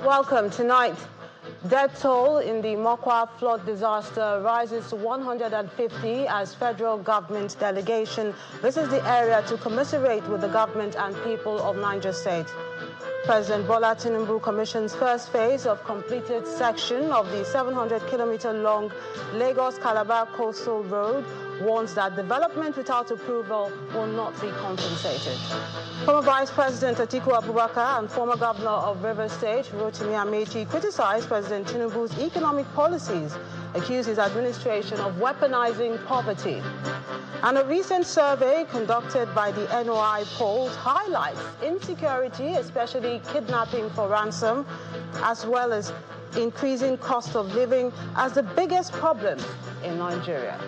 Welcome. Tonight, death toll in the Mokwa flood disaster rises to 150 as federal government delegation visits the area to commiserate with the government and people of Niger State. President Bola Tinubu commissions first phase of completed section of the 700-kilometer-long Lagos-Calabar coastal road, warns that development without approval will not be compensated. Former Vice President Atiku Abubakar and former Governor of Rivers State, Rotimi Amechi, criticized President Tinubu's economic policies, accused his administration of weaponizing poverty. And a recent survey conducted by the NOI polls highlights insecurity, especially kidnapping for ransom, as well as increasing cost of living as the biggest problem in Nigeria.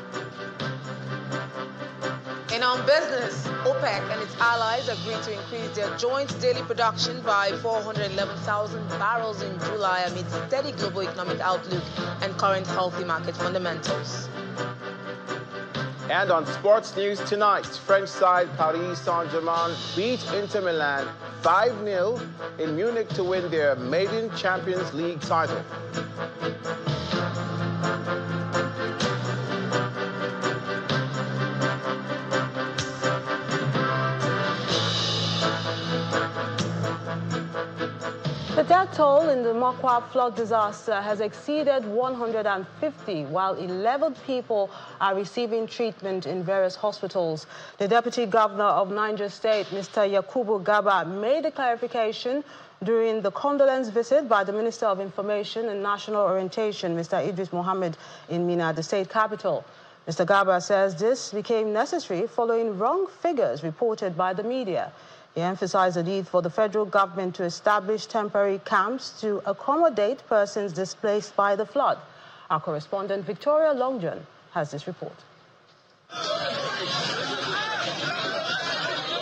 In on business, OPEC and its allies agreed to increase their joint daily production by 411,000 barrels in July amid steady global economic outlook and current healthy market fundamentals. And on sports news tonight, French side Paris Saint-Germain beat Inter Milan 5-0 in Munich to win their maiden Champions League title. The death toll in the Mokwa flood disaster has exceeded 150, while 11 people are receiving treatment in various hospitals. The Deputy Governor of Niger State, Mr. Yakubu Garba, made a clarification during the condolence visit by the Minister of Information and National Orientation, Mr. Idris Mohammed, in Mina, the state capital. Mr. Garba says this became necessary following wrong figures reported by the media. He emphasized the need for the federal government to establish temporary camps to accommodate persons displaced by the flood. Our correspondent Victoria Longjohn has this report.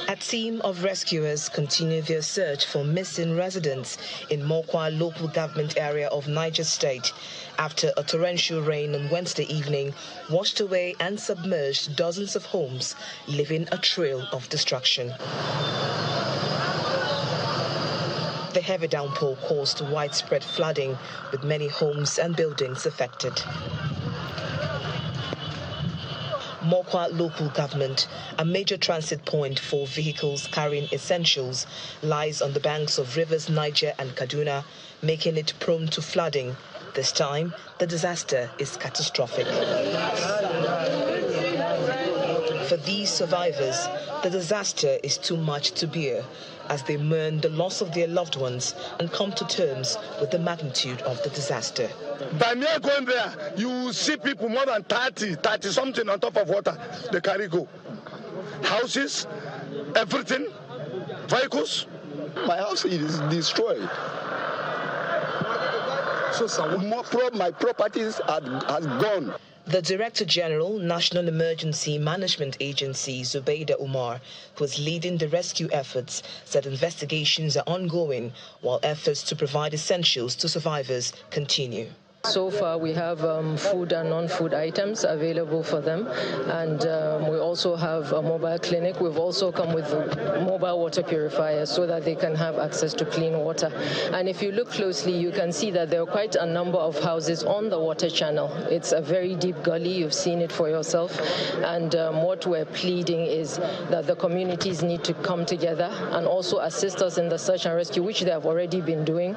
A team of rescuers continue their search for missing residents in Mokwa local government area of Niger State after a torrential rain on Wednesday evening washed away and submerged dozens of homes, leaving a trail of destruction. The heavy downpour caused widespread flooding, with many homes and buildings affected. Mokwa local government, a major transit point for vehicles carrying essentials, lies on the banks of rivers Niger and Kaduna, making it prone to flooding. This time, the disaster is catastrophic. For these survivors, the disaster is too much to bear as they mourn the loss of their loved ones and come to terms with the magnitude of the disaster. By me going there, you will see people more than 30 something on top of water. They carry go. Houses, everything, vehicles. My house is destroyed. So my properties has gone. The Director General, National Emergency Management Agency, Zubaida Umar, who is leading the rescue efforts, said investigations are ongoing while efforts to provide essentials to survivors continue. So far, we have food and non-food items available for them, and we also have a mobile clinic. We've also come with mobile water purifiers so that they can have access to clean water. And if you look closely, you can see that there are quite a number of houses on the water channel. It's a very deep gully. You've seen it for yourself. And what we're pleading is that the communities need to come together and also assist us in the search and rescue, which they have already been doing.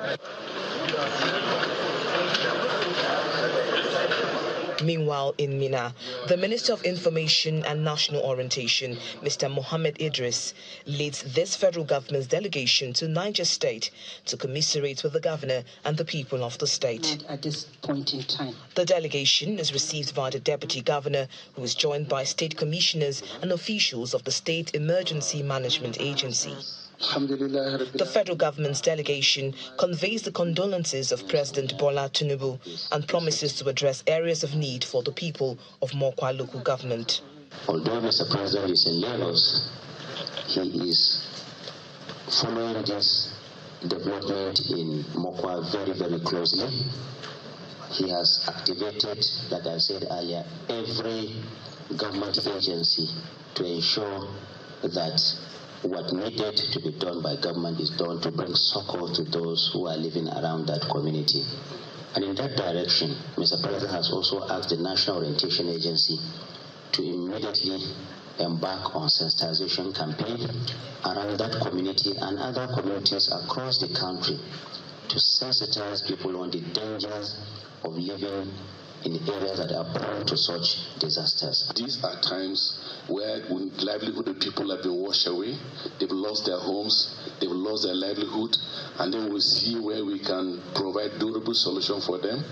Meanwhile, in Mina, the Minister of Information and National Orientation, Mr. Mohammed Idris, leads this federal government's delegation to Niger State to commiserate with the governor and the people of the state. At this point in time, the delegation is received by the deputy governor, who is joined by state commissioners and officials of the State Emergency Management Agency. The federal government's delegation conveys the condolences of President Bola Tinubu and promises to address areas of need for the people of Mokwa local government. Although Mr. President is in Lagos, he is following this development in Mokwa very, very closely. He has activated, like I said earlier, every government agency to ensure that what needed to be done by government is done to bring succor to those who are living around that community. And in that direction, Mr. President has also asked the National Orientation Agency to immediately embark on sensitization campaign around that community and other communities across the country to sensitize people on the dangers of living in areas that are prone to such disasters. These are times where the livelihood of people have been washed away, they've lost their homes, they've lost their livelihood, and then we'll see where we can provide durable solution for them,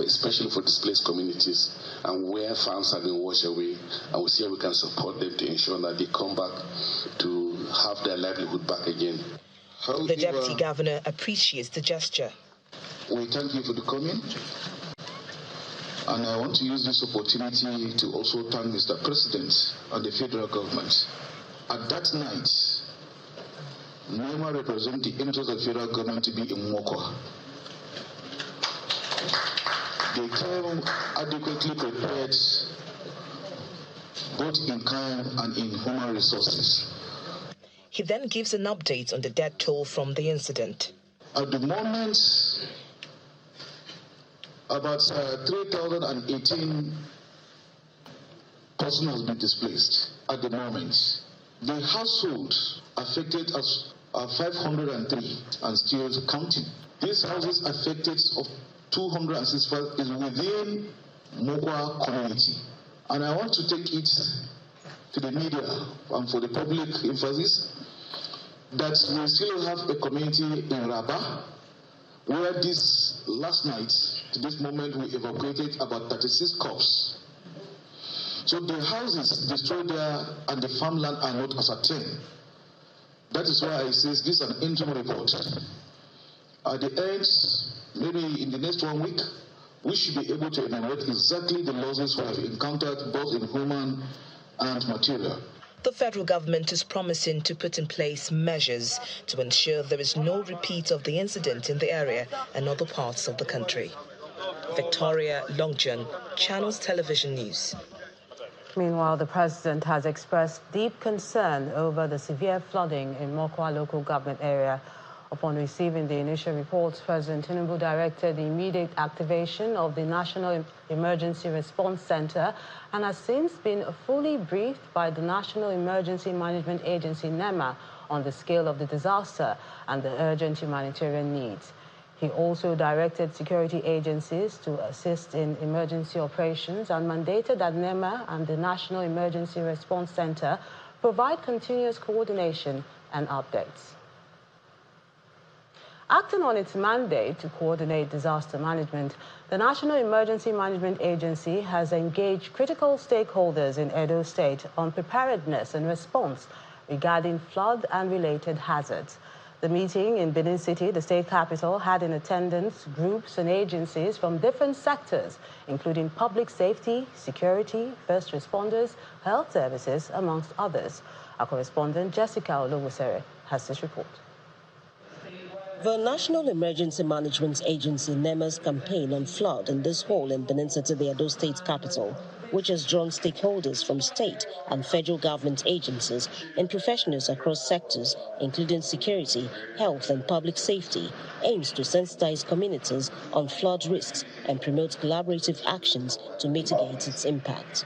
especially for displaced communities, and where farms have been washed away, and we'll see how we can support them to ensure that they come back to have their livelihood back again. The Deputy Governor appreciates the gesture. We thank you for the coming. And I want to use this opportunity to also thank Mr. President and the federal government. At that night, NEMA represents the interest of the federal government to be in Mokwa. They came adequately prepared, both in kind and in human resources. He then gives an update on the death toll from the incident. At the moment, about 3,018 persons have been displaced at the moment. The households affected are 503 and still counting. These houses affected of 265 is within Mokwa community. And I want to take it to the media and for the public emphasis that we still have a community in Taraba where this last night, to this moment, we evacuated about 36 corpses. So the houses destroyed there and the farmland are not ascertained. That is why I say this is an interim report. At the end, maybe in the next 1 week, we should be able to enumerate exactly the losses we have encountered both in human and material. The federal government is promising to put in place measures to ensure there is no repeat of the incident in the area and other parts of the country. Victoria Longjan, Channels Television News. Meanwhile, the president has expressed deep concern over the severe flooding in Mokwa local government area. Upon receiving the initial reports, President Tinubu directed the immediate activation of the National Emergency Response Center and has since been fully briefed by the National Emergency Management Agency, NEMA, on the scale of the disaster and the urgent humanitarian needs. He also directed security agencies to assist in emergency operations and mandated that NEMA and the National Emergency Response Center provide continuous coordination and updates. Acting on its mandate to coordinate disaster management, the National Emergency Management Agency has engaged critical stakeholders in Edo State on preparedness and response regarding flood and related hazards. The meeting in Benin City, the state capital, had in attendance groups and agencies from different sectors, including public safety, security, first responders, health services, amongst others. Our correspondent, Jessica Olowosere, has this report. The National Emergency Management Agency, NEMA's campaign on flood in this hall in Benin City, the Edo State capital, which has drawn stakeholders from state and federal government agencies and professionals across sectors, including security, health and public safety, aims to sensitize communities on flood risks and promote collaborative actions to mitigate its impact.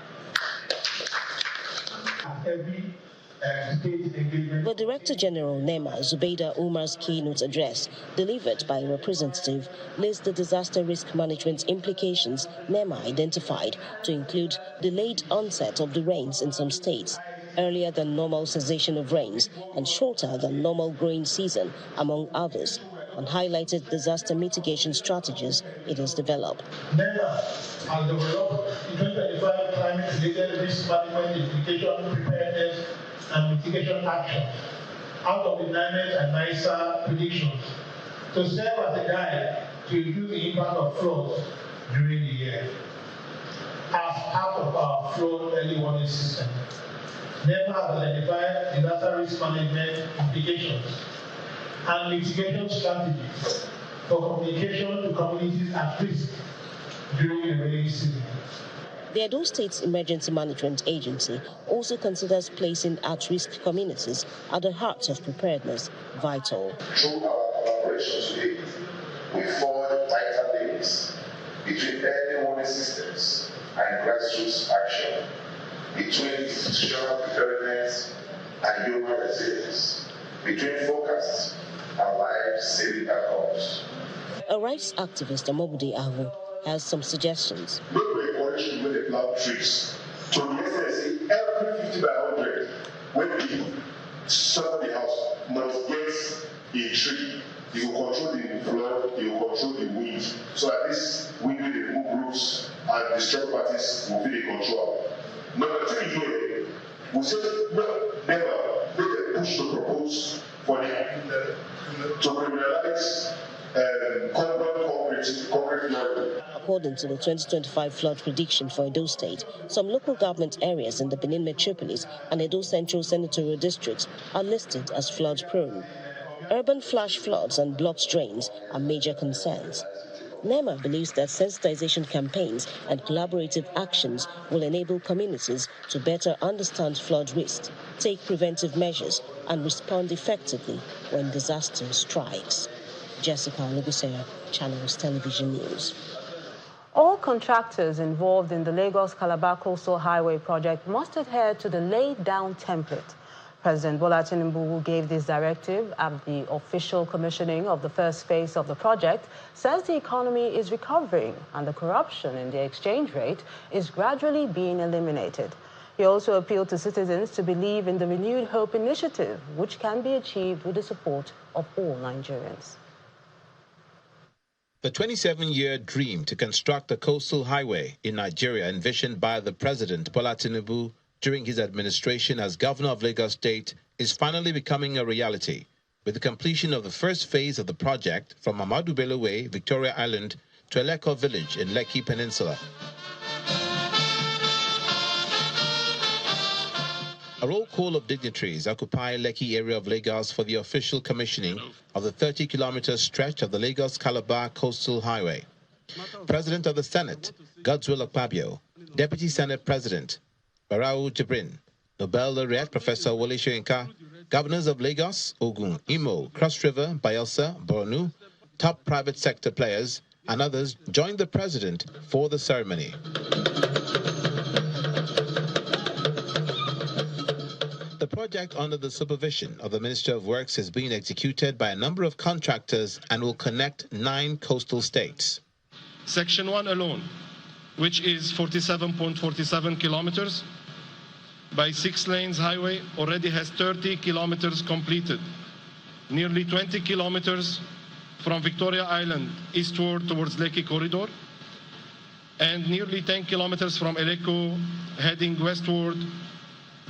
The Director General NEMA, Zubeida Umar's keynote address, delivered by a representative, lists the disaster risk management implications NEMA identified to include delayed onset of the rains in some states, earlier than normal cessation of rains, and shorter than normal growing season, among others, and highlighted disaster mitigation strategies it has developed. NEMA has developed the 2025 climate-related risk management implication preparedness and mitigation action out of the NIMET and NISA predictions to serve as a guide to reduce the impact of floods during the year. As part of our flood early warning system, NEMA has identified disaster risk management implications and mitigation strategies for communication to communities at risk during the rainy season. The Edo State Emergency Management Agency also considers placing at-risk communities at the heart of preparedness vital. Through our collaboration today, we forge tighter links between early warning systems and grassroots action, between institutional preparedness and human resilience, between forecasts and life-saving outcomes. A rights activist, Omobude Ahu, has some suggestions. Make we encourage you when they plant trees. To the extent every 50 by 100, when people serve the house, must get a tree. You will control the flood, you will control the wind. So at least we do the remove groups and the strong parties will be the control. Number 3 here, we say no, never make a push to propose for the to criminalize corporate flooding. According to the 2025 flood prediction for Edo State, some local government areas in the Benin metropolis and Edo Central senatorial districts are listed as flood-prone. Urban flash floods and blocked drains are major concerns. NEMA believes that sensitization campaigns and collaborative actions will enable communities to better understand flood risks, take preventive measures, and respond effectively when disaster strikes. Jessica Lugusera, Channels Television News. All contractors involved in the Lagos-Calabar Coastal Highway project must adhere to the laid-down template. President Bola Tinubu, who gave this directive at the official commissioning of the first phase of the project, says the economy is recovering and the corruption in the exchange rate is gradually being eliminated. He also appealed to citizens to believe in the Renewed Hope initiative, which can be achieved with the support of all Nigerians. The 27-year dream to construct a coastal highway in Nigeria envisioned by the President Bola Tinubu during his administration as governor of Lagos State is finally becoming a reality, with the completion of the first phase of the project from Ahmadu Bello Way, Victoria Island, to Eleko Village in Lekki Peninsula. A roll call of dignitaries occupy Lekki area of Lagos for the official commissioning of the 30-kilometer stretch of the Lagos-Calabar Coastal Highway. President of the Senate, Godswill Akpabio, Deputy Senate President, Barau Jibrin, Nobel laureate Professor Wole Soyinka, governors of Lagos, Ogun, Imo, Cross River, Bayelsa, Borno, top private sector players, and others joined the president for the ceremony. The project, under the supervision of the Minister of Works, is being executed by a number of contractors and will connect 9 coastal states. Section 1 alone, which is 47.47 kilometers by 6 lanes highway, already has 30 kilometers completed. Nearly 20 kilometers from Victoria Island eastward towards Lekki Corridor, and nearly 10 kilometers from Eleko heading westward,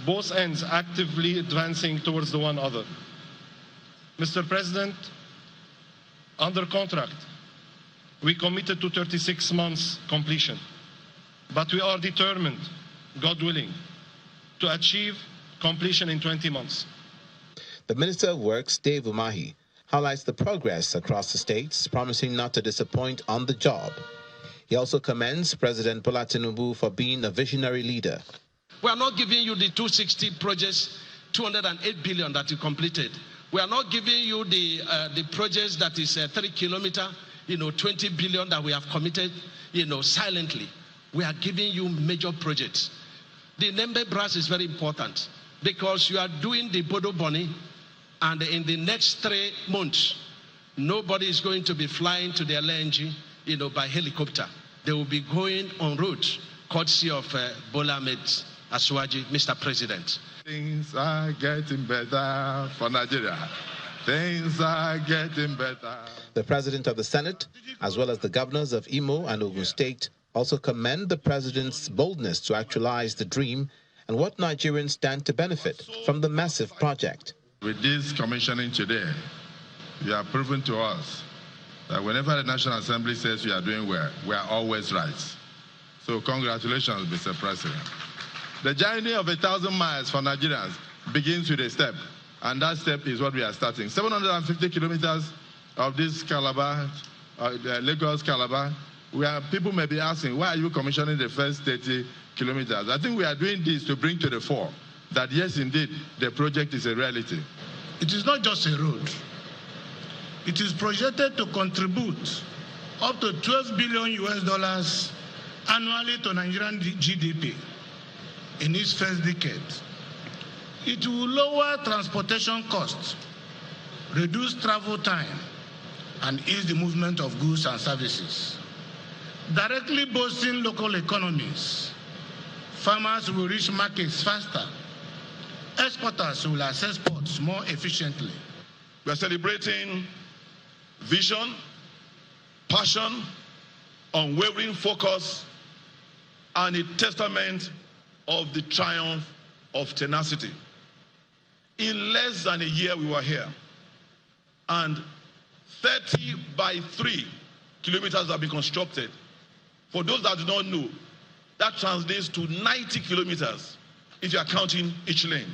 both ends actively advancing towards the one other. Mr. President, under contract, we committed to 36 months completion, but we are determined, God willing, to achieve completion in 20 months. The Minister of Works, Dave Umahi, highlights the progress across the states, promising not to disappoint on the job. He also commends President Bola Tinubu for being a visionary leader. We are not giving you the 260 projects, 208 billion that you completed. We are not giving you the projects that is 3 kilometer, 20 billion that we have committed, silently. We are giving you major projects. The Nembe Brass is very important because you are doing the Bodo Boni, and in the next 3 months, nobody is going to be flying to the LNG, by helicopter. They will be going en route, courtesy of Bola Ahmed Asuwaji, Mr. President. Things are getting better for Nigeria. Things are getting better. The President of the Senate, as well as the governors of Imo and Ogun State, also commend the President's boldness to actualize the dream and what Nigerians stand to benefit from the massive project. With this commissioning today, you have proven to us that whenever the National Assembly says we are doing well, we are always right. So congratulations, Mr. President. The journey of 1,000 miles for Nigerians begins with a step, and that step is what we are starting. 750 kilometers of this Lagos-Calabar People may be asking, why are you commissioning the first 30 kilometers? I think we are doing this to bring to the fore that, yes, indeed, the project is a reality. It is not just a road. It is projected to contribute up to $12 billion annually to Nigerian GDP in its first decade. It will lower transportation costs, reduce travel time, and ease the movement of goods and services, directly boosting local economies. Farmers will reach markets faster. Exporters will access ports more efficiently. We are celebrating vision, passion, unwavering focus, and a testament of the triumph of tenacity. In less than a year, we were here, and 30 by 3 kilometers have been constructed. For those that do not know, that translates to 90 kilometers if you are counting each lane.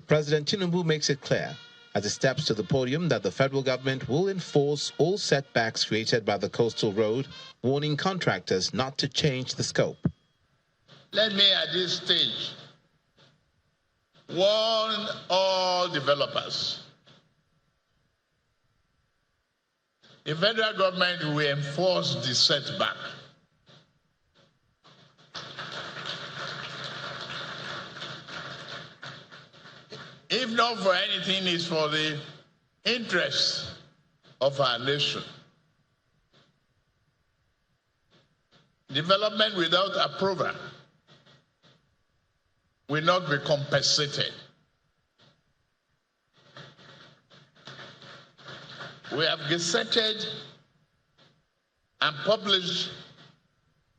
President Tinubu makes it clear as he steps to the podium that the federal government will enforce all setbacks created by the coastal road, warning contractors not to change the scope. Let me at this stage warn all developers. The federal government will enforce the setback. If not for anything, it's for the interests of our nation. Development without approval will not be compensated. We have gazetted and published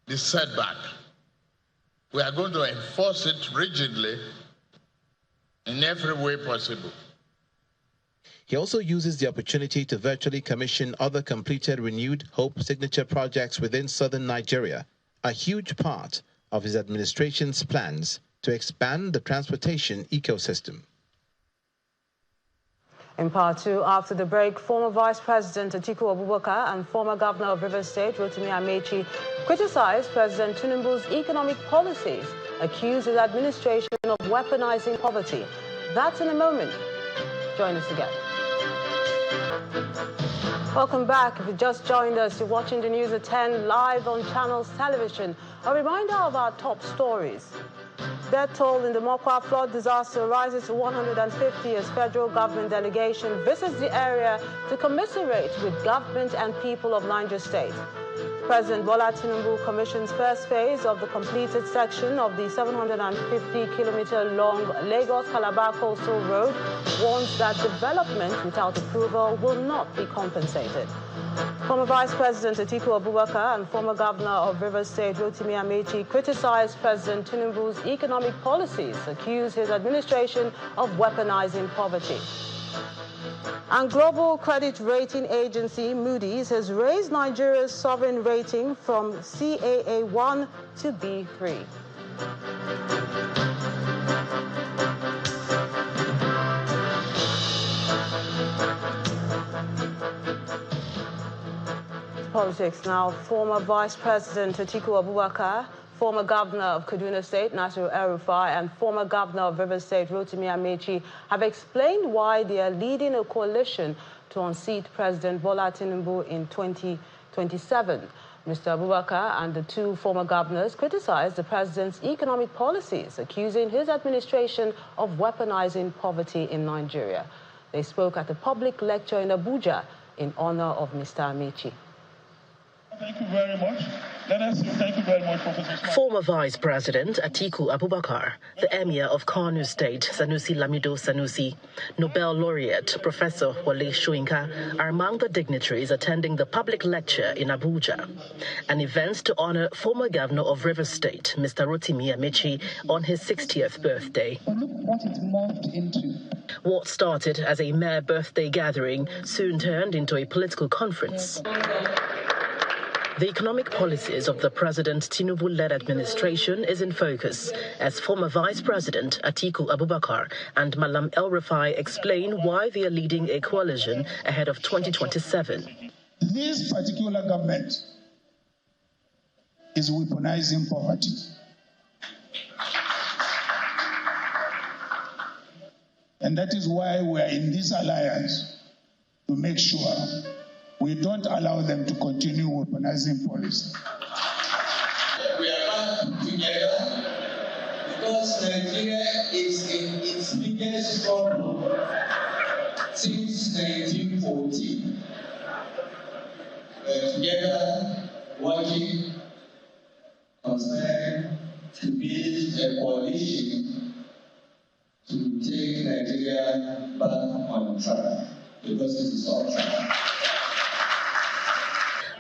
the setback. We are going to enforce it rigidly in every way possible. He also uses the opportunity to virtually commission other completed renewed Hope signature projects within southern Nigeria, a huge part of his administration's plans to expand the transportation ecosystem. In part two, after the break, former Vice President Atiku Abubakar and former Governor of Rivers State, Rotimi Amechi, criticized President Tinubu's economic policies, accused his administration of weaponizing poverty. That's in a moment. Join us again. Welcome back. If you just joined us, you're watching the news at 10 live on Channels Television. A reminder of our top stories. Death toll in the Mokwa flood disaster rises to 150 as federal government delegation visits the area to commiserate with government and people of Niger State. President Bola Tinubu commissions first phase of the completed section of the 750-kilometer-long Lagos-Calabar coastal road, warns that development without approval will not be compensated. Former Vice President Atiku Abubakar and former Governor of Rivers State, Rotimi Amechi, criticized President Tinubu's economic policies, accused his administration of weaponizing poverty. And global credit rating agency Moody's has raised Nigeria's sovereign rating from CAA1 to B3. Politics now. Former Vice President Atiku Abubakar, former Governor of Kaduna State, Nasiru El-Rufai, and former Governor of Rivers State, Rotimi Amechi, have explained why they are leading a coalition to unseat President Bola Tinubu in 2027. Mr. Abubakar and the two former governors criticized the president's economic policies, accusing his administration of weaponizing poverty in Nigeria. They spoke at a public lecture in Abuja in honor of Mr. Amechi. Thank you very much. Thank you very much, Professor. Former Vice President Atiku Abubakar, the Emir of Kano State, Sanusi Lamido Sanusi, Nobel laureate Professor Wale Soyinka are among the dignitaries attending the public lecture in Abuja, an event to honor former Governor of Rivers State, Mr. Rotimi Amechi, on his 60th birthday. But look what it morphed into. What started as a mere birthday gathering soon turned into a political conference. The economic policies of the President Tinubu-led administration is in focus, as former Vice President Atiku Abubakar and Malam El-Rufai explain why they are leading a coalition ahead of 2027. This particular government is weaponizing poverty. And that is why we are in this alliance, to make sure we don't allow them to continue weaponizing policy. We are back together because Nigeria is in its biggest struggle since 1914. We are together working, concerned to build a coalition to take Nigeria back on track, because it is on track.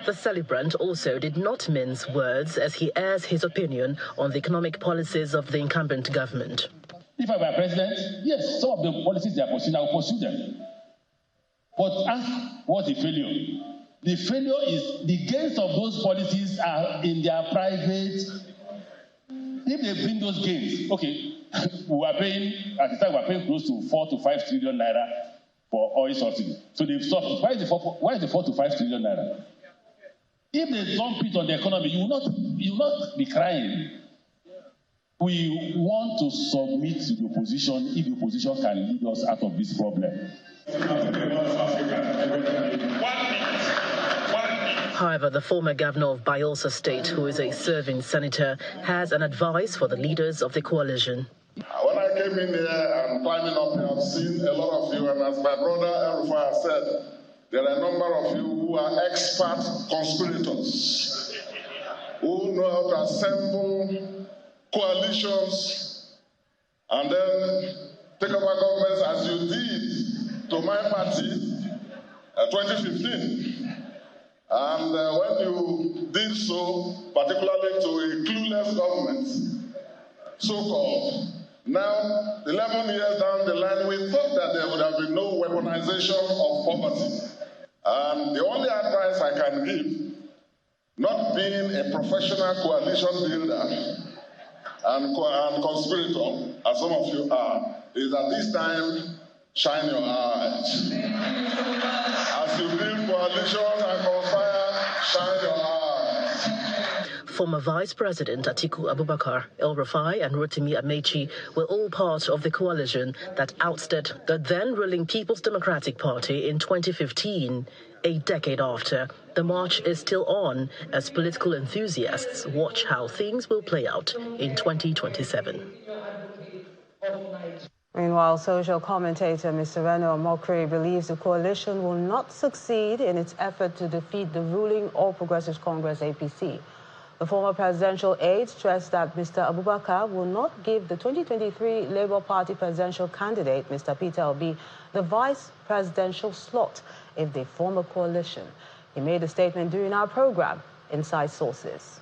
The celebrant also did not mince words as he airs his opinion on the economic policies of the incumbent government. If I were president, yes, some of the policies they are pursuing, I will pursue them. But ask what's the failure? The failure is the gains of those policies are in their private. If they bring those gains, okay, we are paying, at the time we are paying close to 4 to 5 trillion naira for oil subsidy. So they've stopped. Why is the 4 to 5 trillion naira? If they dump it on the economy, you will not be crying. We want to submit to the opposition if the opposition can lead us out of this problem. However, the former governor of Abia State, who is a serving senator, has an advice for the leaders of the coalition. When I came in here and climbing up here, I've seen a lot of you, and as my brother El-Rufai said, there are a number of you who are expert conspirators, who know how to assemble coalitions and then take over governments as you did to my party 2015. And when you did so, particularly to a clueless government, so-called, now, 11 years down the line, we thought that there would have been no weaponization of poverty. And the only advice I can give, not being a professional coalition builder and conspirator, as some of you are, is that this time, shine your eyes. As you build coalitions and conspire, shine your eyes. Former Vice President Atiku Abubakar, El-Rufai and Rotimi Amechi were all part of the coalition that ousted the then-ruling People's Democratic Party in 2015. A decade after, the march is still on as political enthusiasts watch how things will play out in 2027. Meanwhile, social commentator Mr. Reno Mokwa believes the coalition will not succeed in its effort to defeat the ruling All Progressives Congress APC. The former presidential aide stressed that Mr. Abubakar will not give the 2023 Labour Party presidential candidate, Mr. Peter Obi, the vice presidential slot if they form a coalition. He made a statement during our program, Inside Sources.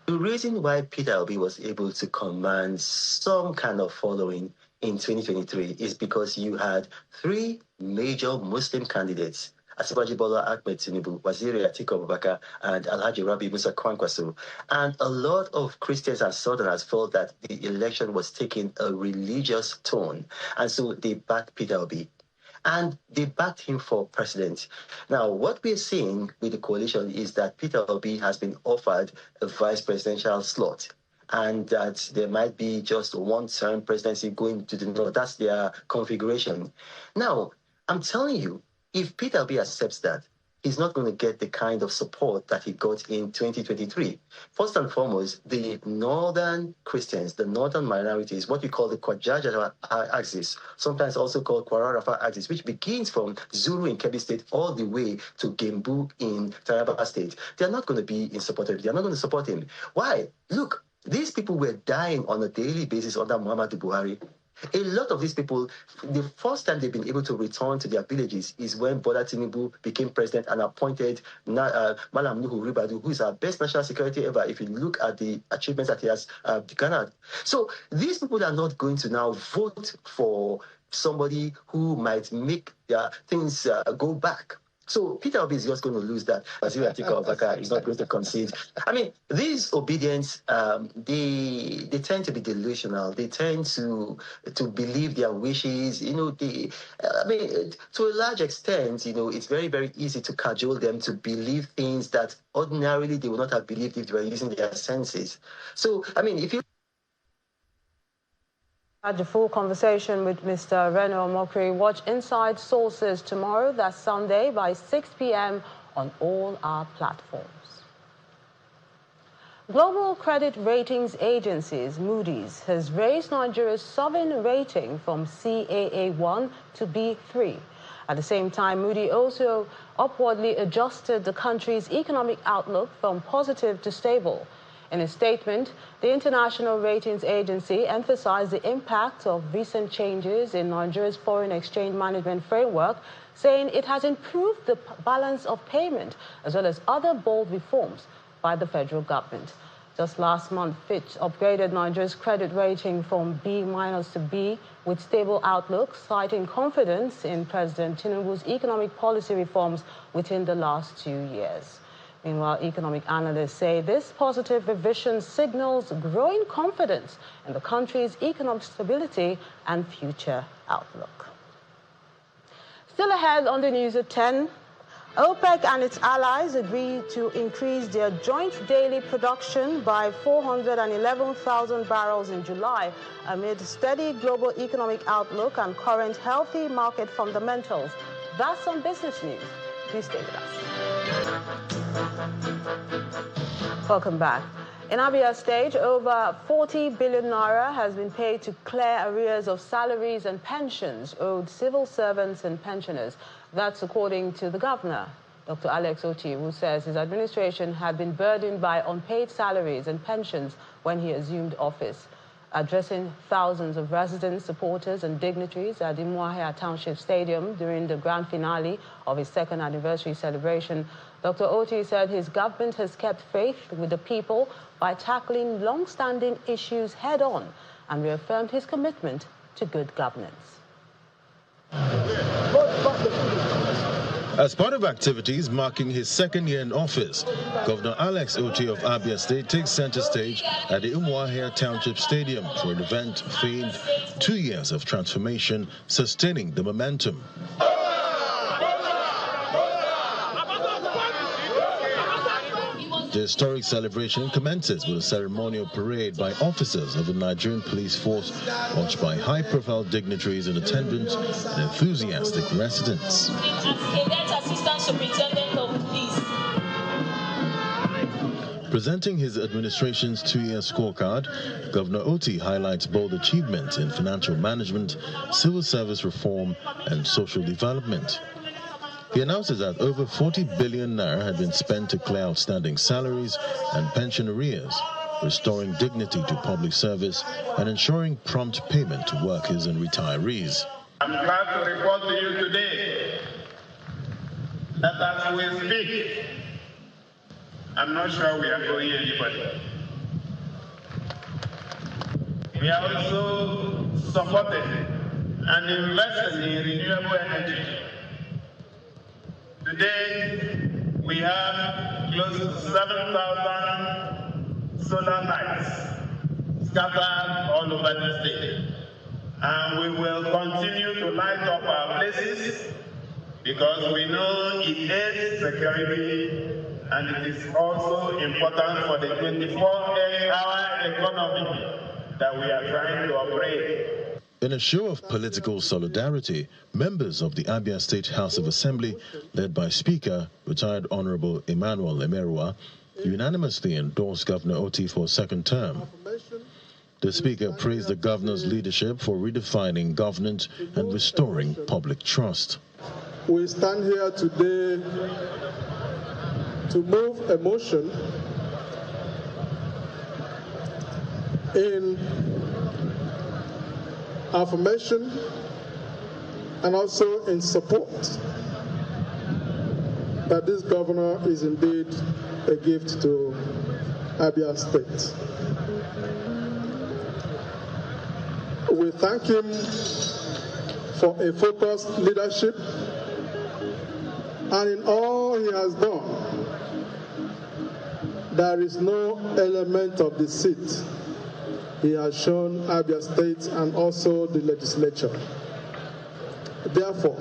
The reason why Peter Obi was able to command some kind of following in 2023 is because you had three major Muslim candidates, Asibaji Bola Ahmed Tinubu, Waziri Atiku Abubakar, and Alhaji Rabi Musa Kwankwaso. And a lot of Christians and Southerners felt that the election was taking a religious tone, and so they backed Peter Obi. And they backed him for president. Now, what we're seeing with the coalition is that Peter Obi has been offered a vice presidential slot, and that there might be just a one-term presidency going to the north. That's their configuration. Now, I'm telling you, if Peter Obi accepts that, he's not going to get the kind of support that he got in 2023. First and foremost, the northern Christians, the northern minorities, what we call the Kwajaja axis, sometimes also called Kwararafa axis, which begins from Zulu in Kebbi State all the way to Gembu in Taraba State. They're not going to be in support of him. They're not going to support him. Why? Look, these people were dying on a daily basis under Muhammadu Buhari. A lot of these people, the first time they've been able to return to their villages is when Bola Tinubu became president and appointed Malam Nuhu Ribadu, who is our best national security ever, if you look at the achievements that he has garnered. So these people are not going to now vote for somebody who might make things go back. So Peter Obi is just going to lose that. Waziri Atiku Abubakar is not going to concede. I mean, these obedience, they tend to be delusional. They tend to believe their wishes. You know, to a large extent, you know, it's very, very easy to cajole them to believe things that ordinarily they would not have believed if they were using their senses. So, I mean, if you had the full conversation with Mr. Reno Mokri. Watch Inside Sources tomorrow, that's Sunday, by 6 p.m. on all our platforms. Global credit ratings agencies Moody's has raised Nigeria's sovereign rating from CAA1 to B3. At the same time, Moody also upwardly adjusted the country's economic outlook from positive to stable. In a statement, the International Ratings Agency emphasized the impact of recent changes in Nigeria's foreign exchange management framework, saying it has improved the balance of payment as well as other bold reforms by the federal government. Just last month, Fitch upgraded Nigeria's credit rating from B- to B with stable outlook, citing confidence in President Tinubu's economic policy reforms within the last 2 years. Meanwhile, economic analysts say this positive revision signals growing confidence in the country's economic stability and future outlook. Still ahead on the news at 10, OPEC and its allies agreed to increase their joint daily production by 411,000 barrels in July amid steady global economic outlook and current healthy market fundamentals. That's on business news. Please stay with us. Welcome back. In Abia State, over 40 billion naira has been paid to clear arrears of salaries and pensions owed civil servants and pensioners. That's according to the governor, Dr. Alex Oti, who says his administration had been burdened by unpaid salaries and pensions when he assumed office. Addressing thousands of residents, supporters and dignitaries at Umuahia Township Stadium during the grand finale of his second anniversary celebration, Dr. Oti said his government has kept faith with the people by tackling long-standing issues head-on and reaffirmed his commitment to good governance. As part of activities marking his second year in office, Governor Alex Oti of Abia State takes center stage at the Umuahia Township Stadium for an event themed 2 years of transformation, sustaining the momentum. The historic celebration commences with a ceremonial parade by officers of the Nigerian police force, watched by high-profile dignitaries in attendance and enthusiastic residents. Presenting his administration's 2-year scorecard, Governor Oti highlights bold achievements in financial management, civil service reform, and social development. He announces that over 40 billion naira had been spent to clear outstanding salaries and pension arrears, restoring dignity to public service and ensuring prompt payment to workers and retirees. I'm glad to report to you today that as we speak, I'm not sure we are going anybody. We are also supporting and investing in renewable energy. Today, we have close to 7,000 solar lights scattered all over the state. And we will continue to light up our places because we know it aids security and it is also important for the 24-hour economy that we are trying to operate. In a show of political solidarity, members of the Abia State House of Assembly, led by Speaker, retired Honorable Emmanuel Emerua, unanimously endorsed Governor Oti for a second term. The Speaker praised the Governor's leadership for redefining governance and restoring public trust. We stand here today to move a motion in affirmation and also in support that this governor is indeed a gift to Abia State. We thank him for a focused leadership And in all he has done, there is no element of deceit. He has shown Abia State and also the legislature. Therefore,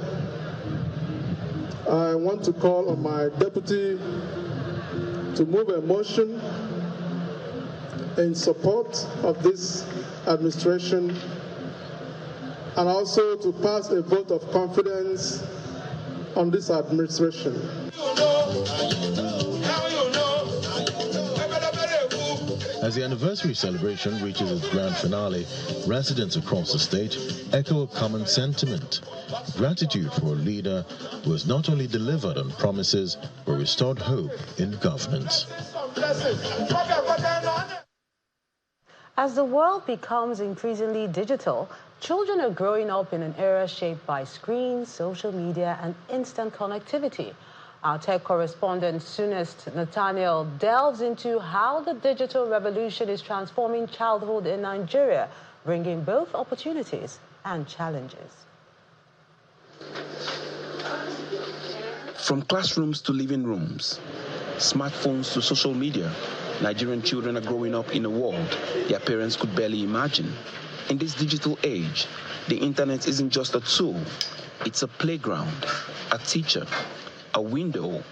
I want to call on my deputy to move a motion in support of this administration and also to pass a vote of confidence on this administration. As the anniversary celebration reaches its grand finale, residents across the state echo a common sentiment: gratitude for a leader who has not only delivered on promises but restored hope in governance. As the world becomes increasingly digital, children are growing up in an era shaped by screens, social media, and instant connectivity. Our tech correspondent, Sunist Nathaniel, delves into how the digital revolution is transforming childhood in Nigeria, bringing both opportunities and challenges. From classrooms to living rooms, smartphones to social media, Nigerian children are growing up in a world their parents could barely imagine. In this digital age, the internet isn't just a tool, it's a playground, a teacher, a window,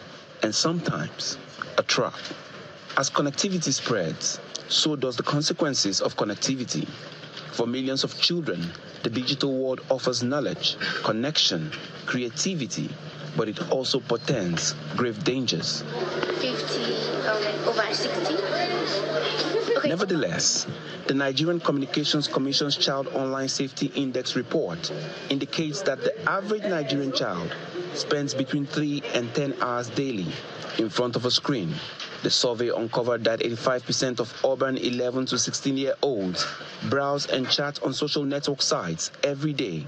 and sometimes a trap. As connectivity spreads, so does the consequences of connectivity. For millions of children, the digital world offers knowledge, connection, creativity, but it also portends grave dangers. 50/60. Okay. Nevertheless, the Nigerian Communications Commission's Child Online Safety Index report indicates that the average Nigerian child spends between 3 and 10 hours daily in front of a screen. The survey uncovered that 85% of urban 11 to 16-year-olds browse and chat on social network sites every day,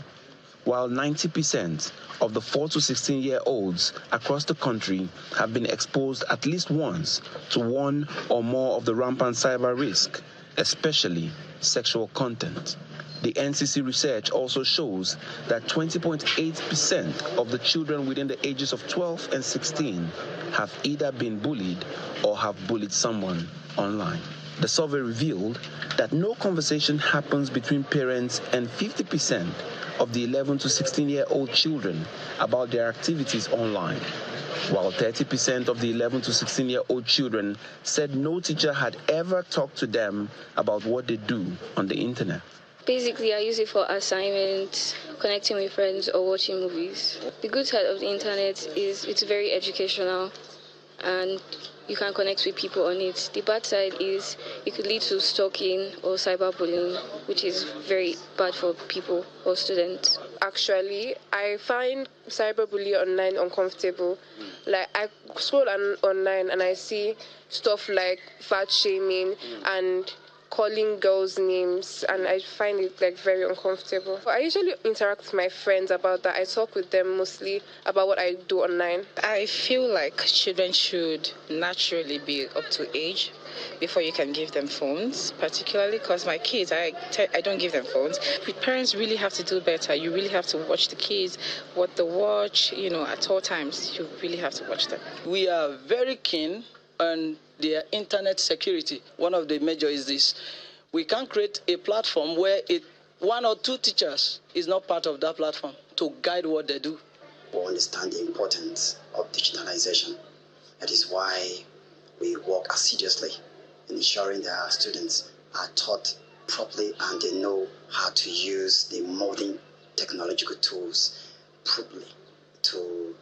while 90% of the 4 to 16-year-olds across the country have been exposed at least once to one or more of the rampant cyber risk, especially sexual content. The NCC research also shows that 20.8% of the children within the ages of 12 and 16 have either been bullied or have bullied someone online. The survey revealed that no conversation happens between parents and 50% of the 11 to 16-year-old children about their activities online, while 30% of the 11 to 16-year-old children said no teacher had ever talked to them about what they do on the internet. Basically, I use it for assignments, connecting with friends, or watching movies. The good side of the internet is it's very educational and you can connect with people on it. The bad side is it could lead to stalking or cyberbullying, which is very bad for people or students. Actually, I find cyberbullying online uncomfortable. Like, I scroll online and I see stuff like fat shaming and calling girls names, and I find it very uncomfortable. I usually interact with my friends about that. I talk with them mostly about what I do online. I feel like children should naturally be up to age before you can give them phones, particularly because my kids, I don't give them phones. Parents really have to do better. You really have to watch the kids, what they watch, at all times. You really have to watch them. We are very keen on their internet security. One of the major is this: we can create a platform where one or two teachers is not part of that platform to guide what they do. We understand the importance of digitalization. That is why we work assiduously in ensuring that our students are taught properly and they know how to use the modern technological tools properly to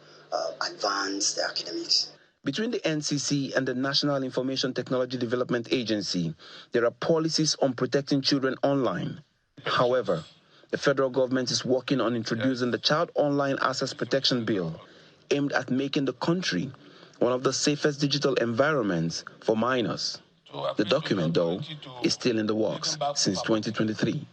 advance their academics. Between the NCC and the National Information Technology Development Agency, there are policies on protecting children online. However, the federal government is working on introducing the Child Online Access Protection Bill, aimed at making the country one of the safest digital environments for minors. The document, though, is still in the works since 2023.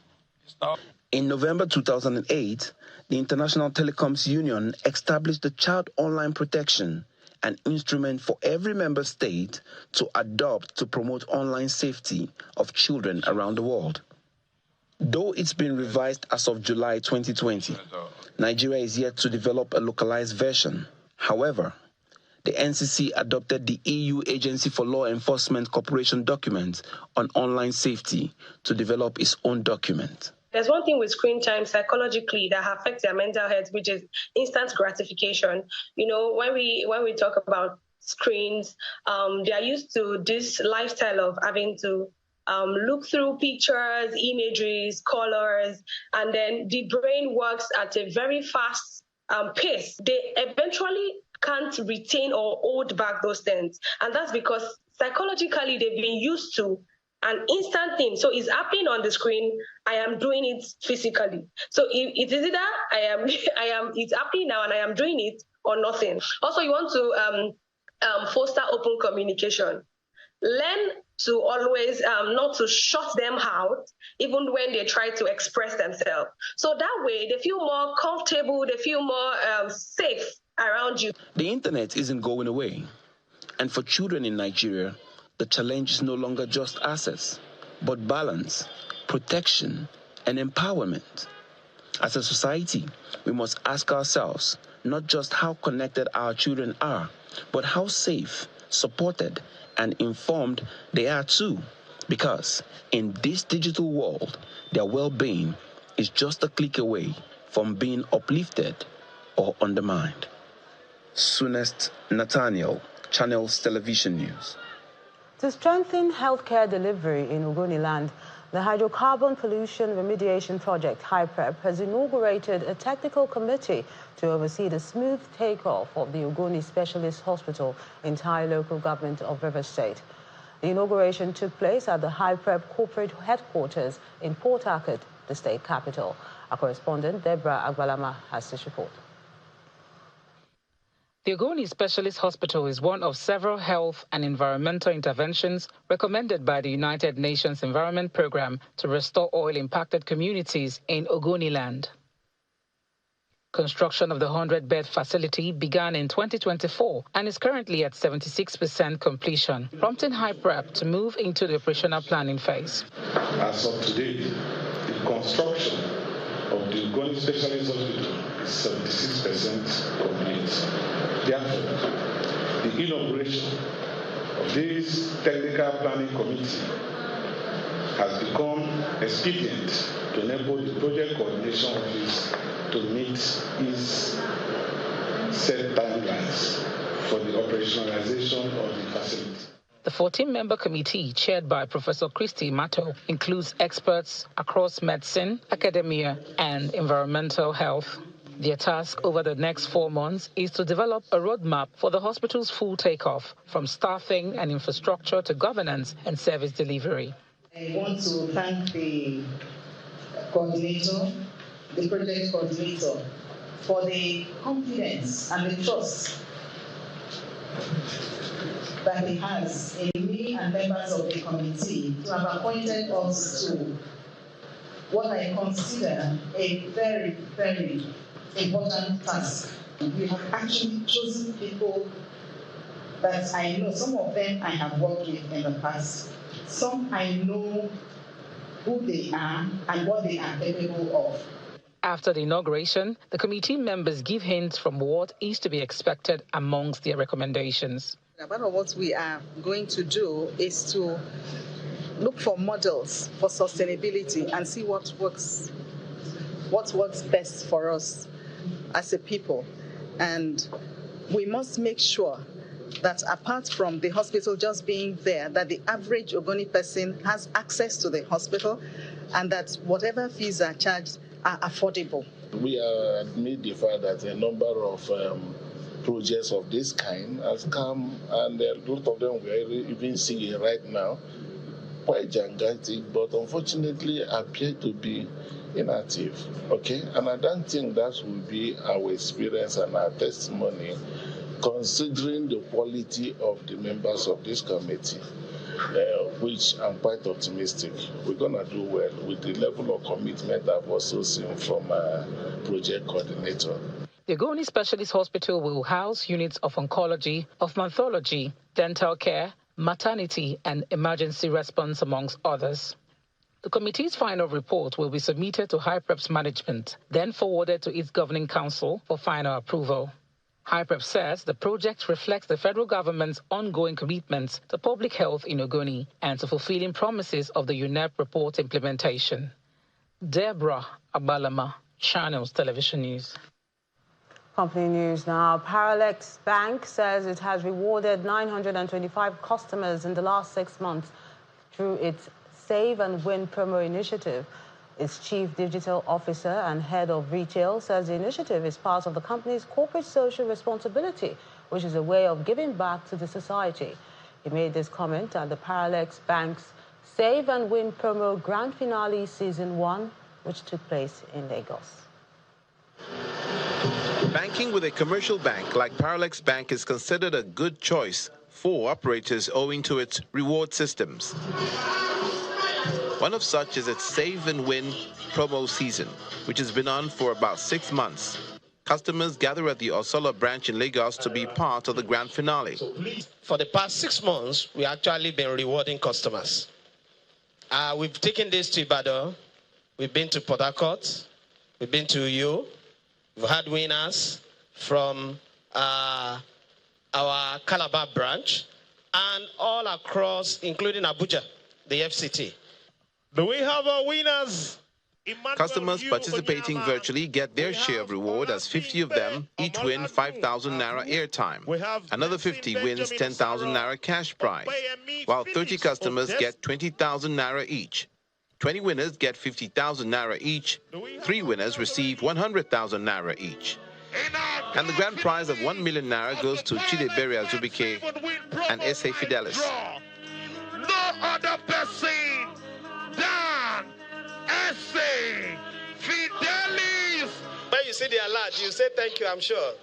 In November 2008, the International Telecoms Union established the Child Online Protection, an instrument for every member state to adopt to promote online safety of children around the world. Though it's been revised as of July 2020, Nigeria is yet to develop a localized version. However, the NCC adopted the EU Agency for Law Enforcement Cooperation document on online safety to develop its own document. There's one thing with screen time psychologically that affects their mental health, which is instant gratification. You know, when we talk about screens, they are used to this lifestyle of having to look through pictures, images, colors, and then the brain works at a very fast pace. They eventually can't retain or hold back those things. And that's because psychologically they've been used to an instant thing. So it's happening on the screen, I am doing it physically. So it is either it's happening now and I am doing it or nothing. Also, you want to foster open communication. Learn to always not to shut them out, even when they try to express themselves. So that way they feel more comfortable, they feel more safe around you. The internet isn't going away. And for children in Nigeria, the challenge is no longer just access, but balance, protection, and empowerment. As a society, we must ask ourselves not just how connected our children are, but how safe, supported, and informed they are too. Because in this digital world, their well-being is just a click away from being uplifted or undermined. Sunest Nathaniel, Channels Television News. To strengthen healthcare delivery in Ogoni land, the Hydrocarbon Pollution Remediation Project, HYPREP, has inaugurated a technical committee to oversee the smooth takeoff of the Ogoni Specialist Hospital in Thai local government of Abia State. The inauguration took place at the HYPREP corporate headquarters in Port Harcourt, the state capital. Our correspondent, Deborah Agbalama, has this report. The Ogoni Specialist Hospital is one of several health and environmental interventions recommended by the United Nations Environment Programme to restore oil-impacted communities in Ogoni land. Construction of the 100-bed facility began in 2024 and is currently at 76% completion, prompting HYPREP to move into the operational planning phase. As of today, the construction of the Ogoni Specialist Hospital is 76% complete. Therefore, the inauguration of this technical planning committee has become expedient to enable the project coordination office to meet its set timelines for the operationalization of the facility. The 14-member committee, chaired by Professor Christy Mato, includes experts across medicine, academia, and environmental health. Their task over the next 4 months is to develop a roadmap for the hospital's full takeoff, from staffing and infrastructure to governance and service delivery. I want to thank the coordinator, the project coordinator, for the confidence and the trust that he has in me and members of the committee to have appointed us to what I consider a very, very important task. We have actually chosen people that I know. Some of them I have worked with in the past. Some I know who they are and what they are capable of. After the inauguration, the committee members give hints from what is to be expected amongst their recommendations. Part of what we are going to do is to look for models for sustainability and see what works best for us as a people. And we must make sure that apart from the hospital just being there, that the average Ogoni person has access to the hospital and that whatever fees are charged are affordable. We admit the fact that a number of projects of this kind has come, and a lot of them we are even seeing right now, quite gigantic, but unfortunately appear to be inactive. Okay, and I don't think that will be our experience and our testimony, considering the quality of the members of this committee, which I'm quite optimistic we're going to do well with the level of commitment I've also seen from our project coordinator. The Ogoni Specialist Hospital will house units of oncology, ophthalmology, dental care, maternity, and emergency response, amongst others. The committee's final report will be submitted to HYPREP's management, then forwarded to its governing council for final approval. HYPREP says the project reflects the federal government's ongoing commitments to public health in Ogoni and to fulfilling promises of the UNEP report implementation. Deborah Abalama, Channels Television News. Company news now. Paralex Bank says it has rewarded 925 customers in the last 6 months through its Save and Win promo initiative. Its chief digital officer and head of retail says the initiative is part of the company's corporate social responsibility, which is a way of giving back to the society. He made this comment at the Paralex Bank's Save and Win promo grand finale season 1, which took place in Lagos. Banking with a commercial bank like Paralex Bank is considered a good choice for operators owing to its reward systems. One of such is its Save and Win promo season, which has been on for about 6 months. Customers gather at the Osola branch in Lagos to be part of the grand finale. For the past 6 months, we've actually been rewarding customers. We've taken this to Ibadan, we've been to Port Harcourt, we've been to Uyo, we've had winners from our Calabar branch, and all across, including Abuja, the FCT. Do we have our winners? Customers participating virtually get their share of reward as 50 of them each win 5,000 Naira airtime. Another 50 wins 10,000 Naira cash prize, while 30 customers get 20,000 Naira each. 20 winners get 50,000 Naira each. 3 winners receive 100,000 Naira each. And the grand prize of 1 million Naira goes to Chidebere Azubike and S.A. Fidelis. No other person than S.A. Fidelis. When you see the alert, you say thank you, I'm sure.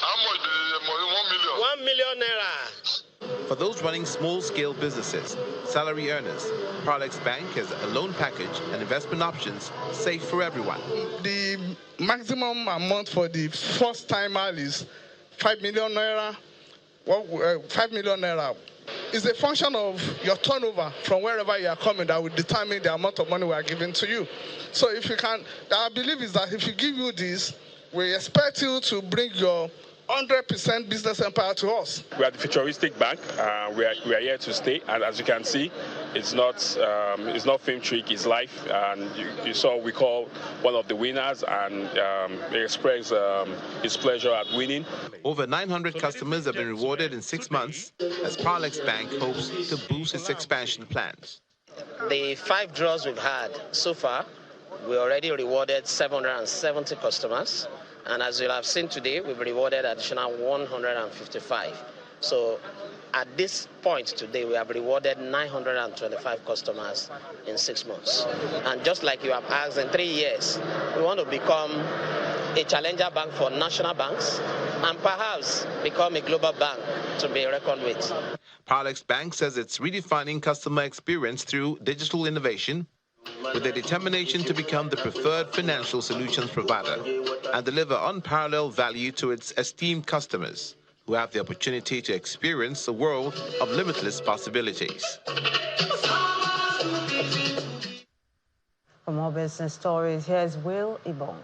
How much? 1 million. 1 million Naira. For those running small-scale businesses, salary earners, Paralex Bank has a loan package and investment options safe for everyone. The maximum amount for the first timer is 5 million Naira. 5 million Naira. It's a function of your turnover from wherever you are coming that will determine the amount of money we are giving to you. So if you can, our belief is that if you give you this, we expect you to bring your 100% business empire to us. We are the futuristic bank. We are here to stay, and as you can see, it's not film trick, it's life. And you saw we call one of the winners, and he expressed his pleasure at winning. Over 900 customers have been rewarded in 6 months as Paralex Bank hopes to boost its expansion plans. The 5 draws we've had so far, we already rewarded 770 customers. And as you'll have seen today, we've rewarded additional 155. So at this point today, we have rewarded 925 customers in 6 months. And just like you have asked, in 3 years, we want to become a challenger bank for national banks and perhaps become a global bank to be reckoned with. Paralex Bank says it's redefining customer experience through digital innovation, with a determination to become the preferred financial solutions provider and deliver unparalleled value to its esteemed customers who have the opportunity to experience a world of limitless possibilities. For more business stories, here's Will Ibong.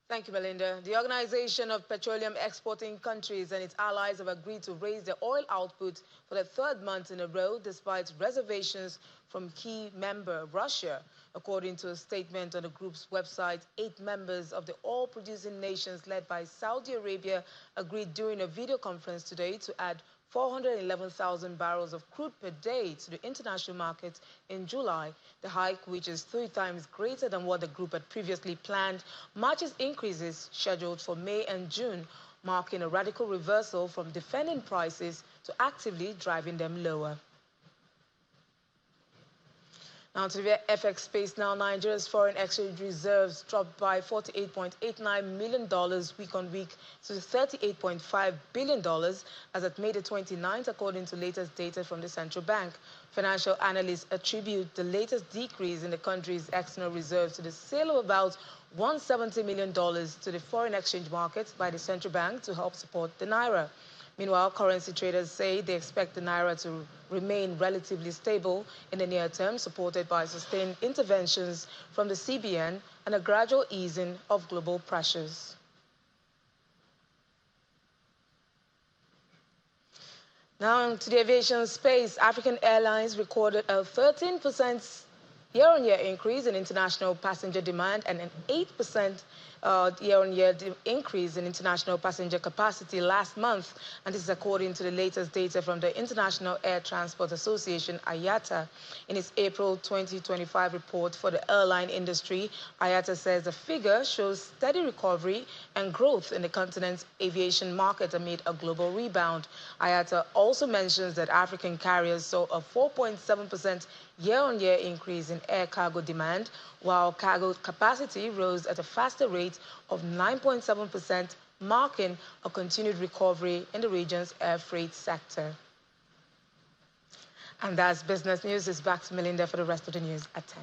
Thank you, Melinda. The Organization of Petroleum Exporting Countries and its allies have agreed to raise their oil output for the 3rd month in a row, despite reservations from key member Russia. According to a statement on the group's website, 8 members of the oil-producing nations led by Saudi Arabia agreed during a video conference today to add 411,000 barrels of crude per day to the international market in July. The hike, which is 3 times greater than what the group had previously planned, matches increases scheduled for May and June, marking a radical reversal from defending prices to actively driving them lower. Now to the FX space now, Nigeria's foreign exchange reserves dropped by $48.89 million week on week to $38.5 billion as at May the 29th, according to latest data from the central bank. Financial analysts attribute the latest decrease in the country's external reserves to the sale of about $170 million to the foreign exchange market by the central bank to help support the naira. Meanwhile, currency traders say they expect the naira to remain relatively stable in the near term, supported by sustained interventions from the CBN and a gradual easing of global pressures. Now to the aviation space, African Airlines recorded a 13% year-on-year increase in international passenger demand and an 8% year-on-year increase in international passenger capacity last month. And this is according to the latest data from the International Air Transport Association, IATA. In its April 2025 report for the airline industry, IATA says the figure shows steady recovery and growth in the continent's aviation market amid a global rebound. IATA also mentions that African carriers saw a 4.7% year-on-year increase in air cargo demand, while cargo capacity rose at a faster rate of 9.7%, marking a continued recovery in the region's air freight sector. And that's business news. It's back to Melinda for the rest of the news at 10.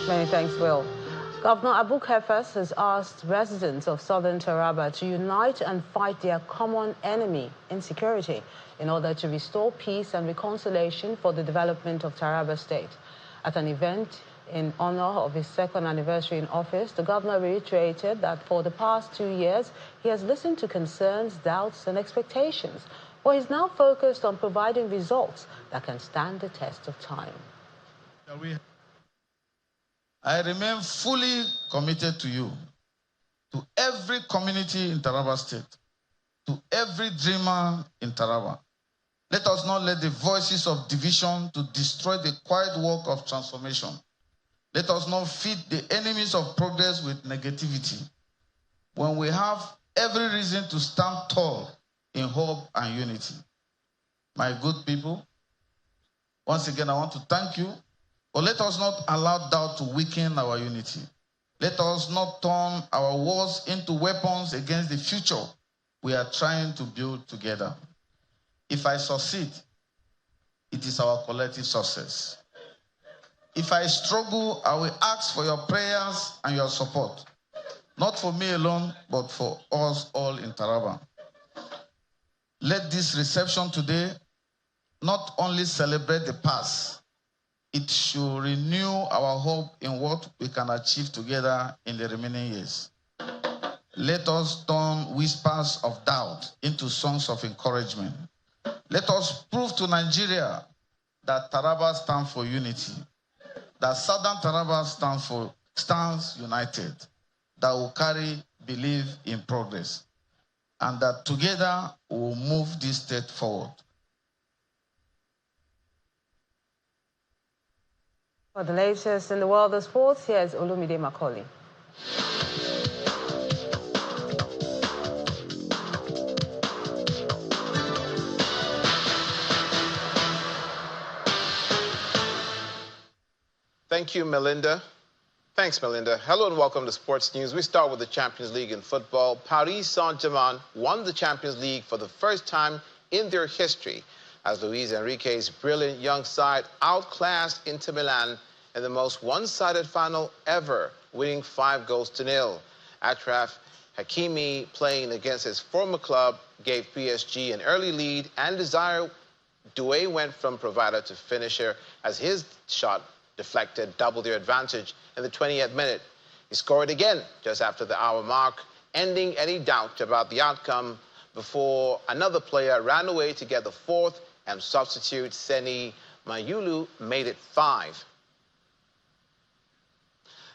Many thanks, Will. Governor Abu Kefas has asked residents of southern Taraba to unite and fight their common enemy, insecurity, in order to restore peace and reconciliation for the development of Taraba State. At an event in honor of his second anniversary in office, the governor reiterated that for the past 2 years, he has listened to concerns, doubts, and expectations, but he's now focused on providing results that can stand the test of time. I remain fully committed to you, to every community in Taraba State, to every dreamer in Taraba. Let us not let the voices of division to destroy the quiet work of transformation. Let us not feed the enemies of progress with negativity, when we have every reason to stand tall in hope and unity. My good people, once again, I want to thank you. But let us not allow doubt to weaken our unity. Let us not turn our wars into weapons against the future we are trying to build together. If I succeed, it is our collective success. If I struggle, I will ask for your prayers and your support, not for me alone, but for us all in Taraba. Let this reception today not only celebrate the past, it should renew our hope in what we can achieve together in the remaining years. Let us turn whispers of doubt into songs of encouragement. Let us prove to Nigeria that Taraba stands for unity, that Southern Taraba stands united, that will carry belief in progress, and that together we will move this state forward. For the latest in the world of sports, here's Olumide Macaulay. Thank you, Melinda. Thanks, Melinda. Hello and welcome to Sports News. We start with the Champions League in football. Paris Saint-Germain won the Champions League for the first time in their history, as Luis Enrique's brilliant young side outclassed Inter Milan in the most one-sided final ever, winning 5-0. Achraf Hakimi, playing against his former club, gave PSG an early lead, and Desire Doué went from provider to finisher as his shot deflected double their advantage in the 20th minute. He scored again just after the hour mark, ending any doubt about the outcome before another player ran away to get the fourth, and substitute Seni Mayulu made it 5.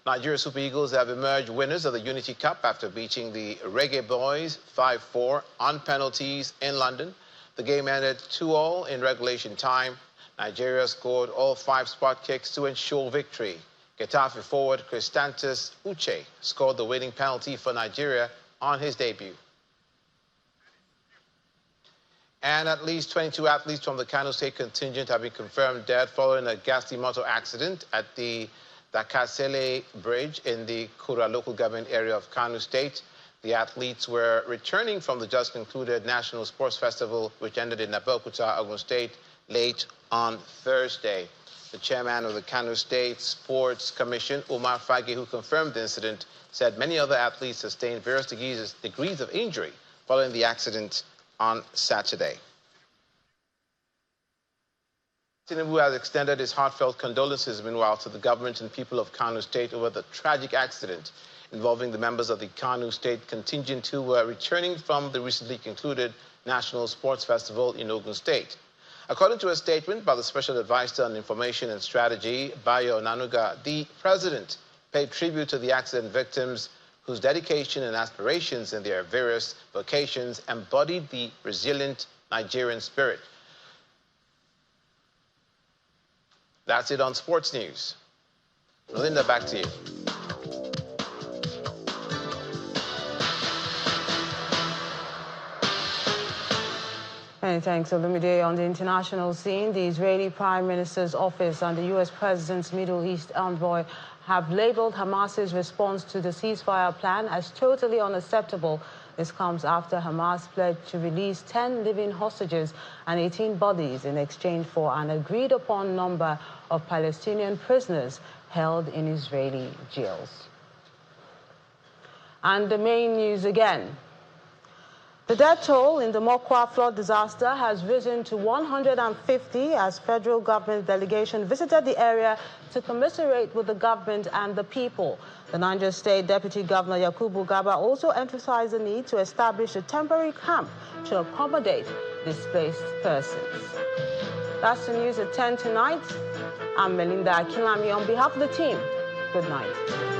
Nigeria Super Eagles have emerged winners of the Unity Cup after beating the Reggae Boys 5-4 on penalties in London. The game ended 2-2 in regulation time. Nigeria scored all 5 spot kicks to ensure victory. Getafe forward Christantus Uche scored the winning penalty for Nigeria on his debut. And at least 22 athletes from the Kano State contingent have been confirmed dead following a ghastly motor accident at the Dakasele Bridge in the Kura local government area of Kano State. The athletes were returning from the just concluded National Sports Festival, which ended in Abeokuta, Ogun State, late on Thursday. The chairman of the Kano State Sports Commission, Umar Fage, who confirmed the incident, said many other athletes sustained various degrees of injury following the accident on Saturday. Tinubu has extended his heartfelt condolences, meanwhile, to the government and people of Kano State over the tragic accident involving the members of the Kano State contingent who were returning from the recently concluded National Sports Festival in Ogun State. According to a statement by the Special Advisor on Information and Strategy, Bayo Nanuga, the president paid tribute to the accident victims whose dedication and aspirations in their various vocations embodied the resilient Nigerian spirit. That's it on sports news. Melinda, back to you. Many thanks, Olumide. On the international scene, the Israeli Prime Minister's office and the U.S. President's Middle East envoy have labeled Hamas's response to the ceasefire plan as totally unacceptable. This comes after Hamas pledged to release 10 living hostages and 18 bodies in exchange for an agreed-upon number of Palestinian prisoners held in Israeli jails. And the main news again. The death toll in the Mokwa flood disaster has risen to 150 as federal government delegation visited the area to commiserate with the government and the people. The Niger State Deputy Governor Yakubu Gaba also emphasized the need to establish a temporary camp to accommodate displaced persons. That's the news at 10 tonight. I'm Melinda Akilami on behalf of the team. Good night.